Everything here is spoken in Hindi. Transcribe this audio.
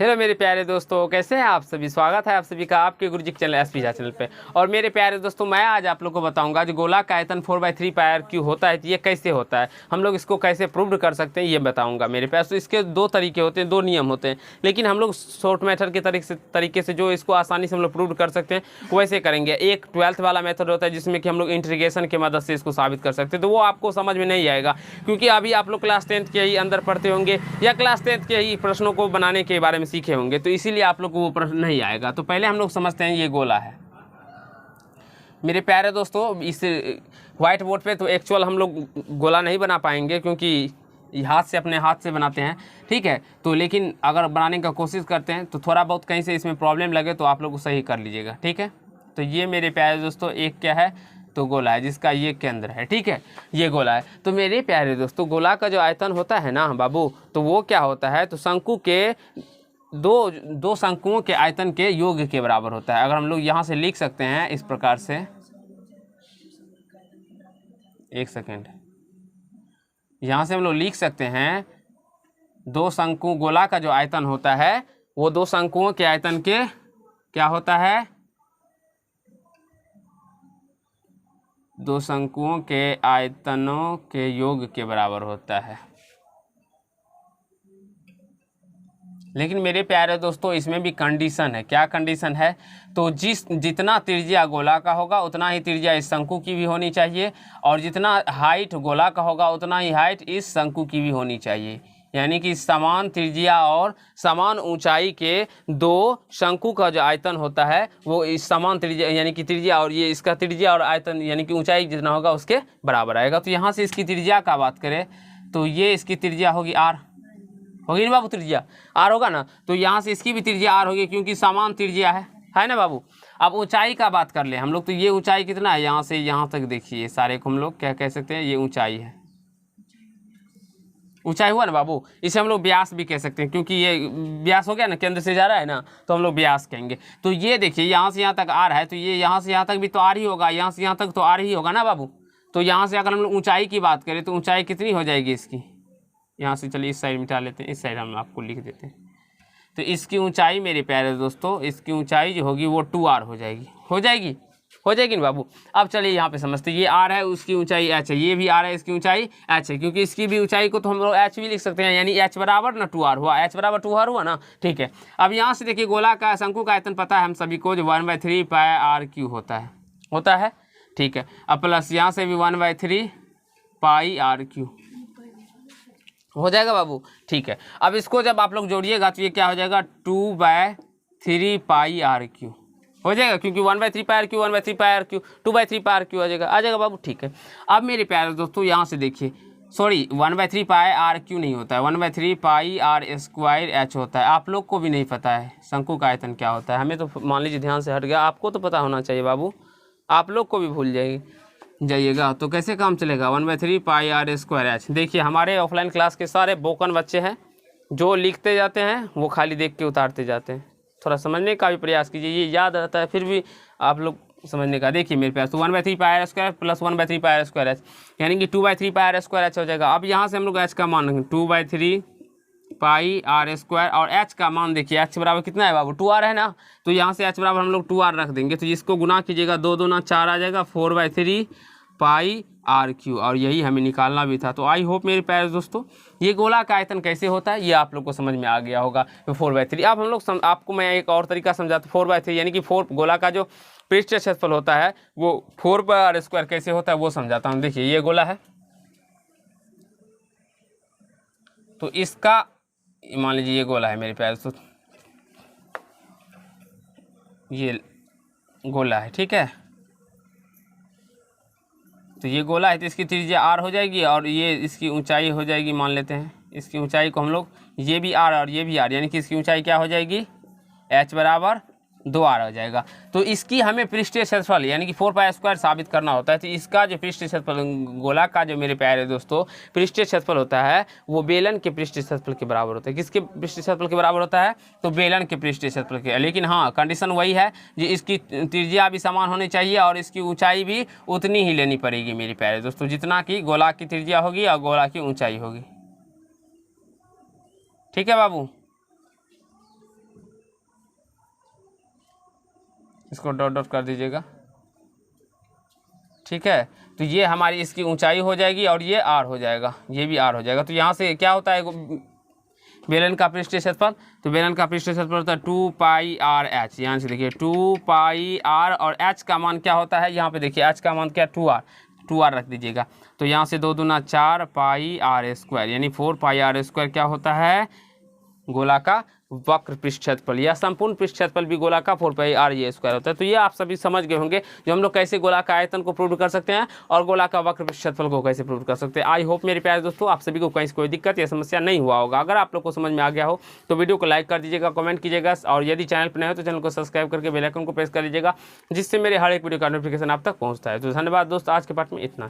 हेलो मेरे प्यारे दोस्तों, कैसे हैं आप सभी। स्वागत है आप सभी का आपके गुरुजी के चैनल एसपी झा चैनल पे। और मेरे प्यारे दोस्तों, मैं आज आप लोग को बताऊंगा जो गोला का आयतन 4/3 पायर क्यों होता है, ये कैसे होता है, हम लोग इसको कैसे प्रूव कर सकते हैं, ये बताऊंगा मेरे प्यारे। तो इसके दो तरीके होते हैं, दो नियम होते हैं, लेकिन हम लोग शॉर्ट मेथड के तरीके से जो इसको आसानी से हम लोग प्रूव कर सकते हैं वैसे करेंगे। एक 12th वाला मेथड होता है जिसमें कि हम लोग इंटीग्रेशन की मदद से इसको साबित कर सकते हैं, तो वो आपको समझ में नहीं आएगा क्योंकि अभी आप लोग क्लास 10th के ही अंदर पढ़ते होंगे या क्लास 10th के ही प्रश्नों को बनाने के बारे में सीखे होंगे, तो इसीलिए आप लोग को वो प्रश्न नहीं आएगा। तो पहले हम लोग समझते हैं ये गोला है मेरे प्यारे दोस्तों। इस व्हाइट बोर्ड पे तो एक्चुअल हम लोग गोला नहीं बना पाएंगे क्योंकि हाथ से अपने हाथ से बनाते हैं, ठीक है। तो लेकिन अगर बनाने का कोशिश करते हैं तो थोड़ा बहुत कहीं से इसमें प्रॉब्लम लगे तो आप लोग सही कर लीजिएगा, ठीक है। तो ये मेरे प्यारे दोस्तों एक क्या है, तो गोला है जिसका ये केंद्र है, ठीक है, ये गोला है। तो मेरे प्यारे दोस्तों, गोला का जो आयतन होता है ना बाबू, तो वो क्या होता है, तो शंकु के दो शंकुओं के आयतन के योग के बराबर होता है। अगर हम लोग यहाँ से लिख सकते हैं इस प्रकार से, एक सेकेंड, यहाँ से हम लोग लिख सकते हैं दो शंकु गोला का जो आयतन होता है वो दो शंकुओं के आयतन के क्या होता है, दो शंकुओं के आयतनों के योग के बराबर होता है। लेकिन मेरे प्यारे दोस्तों इसमें भी कंडीशन है। क्या कंडीशन है, तो जितना त्रिज्या गोला का होगा उतना ही त्रिज्या इस शंकु की भी होनी चाहिए, और जितना हाइट गोला का होगा उतना ही हाइट इस शंकु की भी होनी चाहिए। यानी कि समान त्रिज्या और समान ऊंचाई के दो शंकु का जो आयतन होता है वो इस समान त्रिज्या यानी कि त्रिज्या और ये इसका त्रिज्या और आयतन यानी कि ऊंचाई जितना होगा उसके बराबर आएगा। तो यहाँ से इसकी त्रिज्या का बात करें तो ये इसकी त्रिज्या होगी आर, होगी ना बाबू, त्रिज्या आर होगा ना। तो यहाँ से इसकी भी त्रिज्या आर होगी क्योंकि समान त्रिज्या है ना बाबू। अब ऊंचाई का बात कर ले हम लोग, तो ये ऊंचाई कितना है, यहाँ से यहाँ तक देखिए सारे को हम लोग क्या कह सकते हैं, ये ऊंचाई है, ऊंचाई हुआ ना बाबू। इसे हम लोग व्यास भी कह सकते हैं क्योंकि ये व्यास हो गया ना, केंद्र से जा रहा है ना, तो हम लोग व्यास कहेंगे। तो ये देखिए यहाँ से यहाँ तक आर है, तो ये यहाँ से यहाँ तक भी तो आर ही होगा, यहाँ से यहाँ तक तो आर ही होगा ना बाबू। तो यहाँ से अगर हम लोग ऊंचाई की बात करें तो ऊंचाई कितनी हो जाएगी इसकी, यहाँ से चलिए इस साइड मिटा लेते हैं, इस साइड हम आपको लिख देते हैं। तो इसकी ऊंचाई मेरे प्यारे दोस्तों, इसकी ऊंचाई जो होगी वो 2r हो जाएगी ना बाबू। अब चलिए यहाँ पे समझते हैं, ये r है, उसकी ऊंचाई h है, ये भी r है, इसकी ऊंचाई h है, क्योंकि इसकी भी ऊंचाई को तो हम लोग h भी लिख सकते हैं, यानी h बराबर ना 2r हुआ, h बराबर 2r हुआ ना, ठीक है। अब यहाँ से देखिए गोला का शंकु का आयतन पता है हम सभी को, जो 1/3 पाई r³ होता है, ठीक है। अब प्लस यहाँ से भी 1/3 पाई r³ हो जाएगा बाबू, ठीक है। अब इसको जब आप लोग जोड़िएगा तो ये क्या हो जाएगा, 2/3 पाई r³ हो जाएगा, क्योंकि 1/3 पाई r³ 1/3 पाई r³ 2/3 पाई r³ आ जाएगा बाबू, ठीक है। अब मेरे प्यारे दोस्तों यहाँ से देखिए, सॉरी 1/3 पाई r³ नहीं होता है, 1/3 पाई r² h होता है। आप लोग को भी नहीं पता है शंकु का आयतन क्या होता है, हमें तो मान लीजिए ध्यान से हट गया, आपको तो पता होना चाहिए बाबू, आप लोग को भी भूल जाइएगा तो कैसे काम चलेगा। 1/3 पाई r² h। देखिए हमारे ऑफलाइन क्लास के सारे बोकन बच्चे हैं, जो लिखते जाते हैं वो खाली देख के उतारते जाते हैं। थोड़ा समझने का भी प्रयास कीजिए, ये याद रहता है फिर भी आप लोग समझने का। देखिए मेरे पास तो 1/3 पाई r² प्लस 1/3 पाई r² h यानी कि 2/3 पाई r² h हो जाएगा। अब यहाँ से हम लोग h का मान रखेंगे 2/3 पाई r² और h का मान देखिए, h बराबर कितना है बाबू, 2r है ना, तो यहाँ से h बराबर हम लोग 2r रख देंगे। तो इसको गुना कीजिएगा, 2 दूना 4 आ जाएगा, 4/3 पाई r³ और यही हमें निकालना भी था। तो आई होप मेरे प्यारे दोस्तों ये गोला का आयतन कैसे होता है ये आप लोग को समझ में आ गया होगा। 4/3 अब हम लोग आपको मैं एक और तरीका समझाता हूँ। 4/3 यानी कि 4 गोला का जो पृष्ठीय क्षेत्रफल होता है वो 4/r² कैसे होता है वो समझाता हूँ। देखिए ये गोला है, तो इसका मान लीजिए ये गोला है मेरे प्यारे दोस्तों, ये गोला है, ठीक है। तो ये गोला है तो इसकी त्रिज्या r हो जाएगी और ये इसकी ऊंचाई हो जाएगी, मान लेते हैं इसकी ऊंचाई को हम लोग, ये भी r और ये भी r, यानी कि इसकी ऊंचाई क्या हो जाएगी, h बराबर 2r हो जाएगा। तो इसकी हमें पृष्ठीय क्षेत्रफल यानी कि 4πr² साबित करना होता है। तो इसका जो पृष्ठीय क्षेत्रफल गोला का जो मेरे प्यारे दोस्तों पृष्ठीय क्षेत्रफल होता है वो बेलन के पृष्ठीय क्षेत्रफल के बराबर होता है। किसके पृष्ठीय क्षेत्रफल के बराबर होता है, तो बेलन के पृष्ठीय क्षेत्रफल के। लेकिन हाँ कंडीशन वही है कि इसकी त्रिज्या भी समान होनी चाहिए और इसकी ऊंचाई भी उतनी ही लेनी पड़ेगी मेरे प्यारे दोस्तों, जितना कि गोला की त्रिज्या होगी और गोला की ऊंचाई होगी, ठीक है बाबू। इसको डॉट डॉट कर दीजिएगा, ठीक है। तो ये हमारी इसकी ऊंचाई हो जाएगी और ये आर हो जाएगा, ये भी आर हो जाएगा। तो यहाँ से क्या होता है बेलन का पृष्ठीय क्षेत्रफल, तो बेलन का पृष्ठीय क्षेत्रफल होता है 2 पाई आर एच। यहाँ से देखिए 2 पाई आर और एच का मान क्या होता है, यहाँ पे देखिए एच का मान क्या 2 आर रख दीजिएगा। तो यहाँ से 2 दूना 4 पाई आर स्क्वायर, यानी 4 पाई आर स्क्वायर क्या होता है, गोला का वक्र पृष्ठ क्षेत्रफल या संपूर्ण पृष्ठ क्षेत्रफल भी गोला का 4 पाई आर ये स्क्वायर होता है। तो ये आप सभी समझ गए होंगे जो हम लोग कैसे गोला का आयतन को प्रूव कर सकते हैं और गोला का वक्र पृष्ठ क्षेत्रफल को कैसे प्रूव कर सकते हैं। आई होप मेरे प्यारे दोस्तों आप सभी को कहीं कोई दिक्कत या समस्या नहीं हुआ होगा। अगर आप लोग को समझ में आ गया हो तो वीडियो को लाइक कर दीजिएगा, कमेंट कीजिएगा और यदि चैनल पर नए हो तो चैनल को सब्सक्राइब करके बेल आइकन को प्रेस कर लीजिएगा, जिससे मेरे हर एक वीडियो का नोटिफिकेशन आप तक पहुँचता है। तो धन्यवाद दोस्तों, आज के पार्ट में इतना।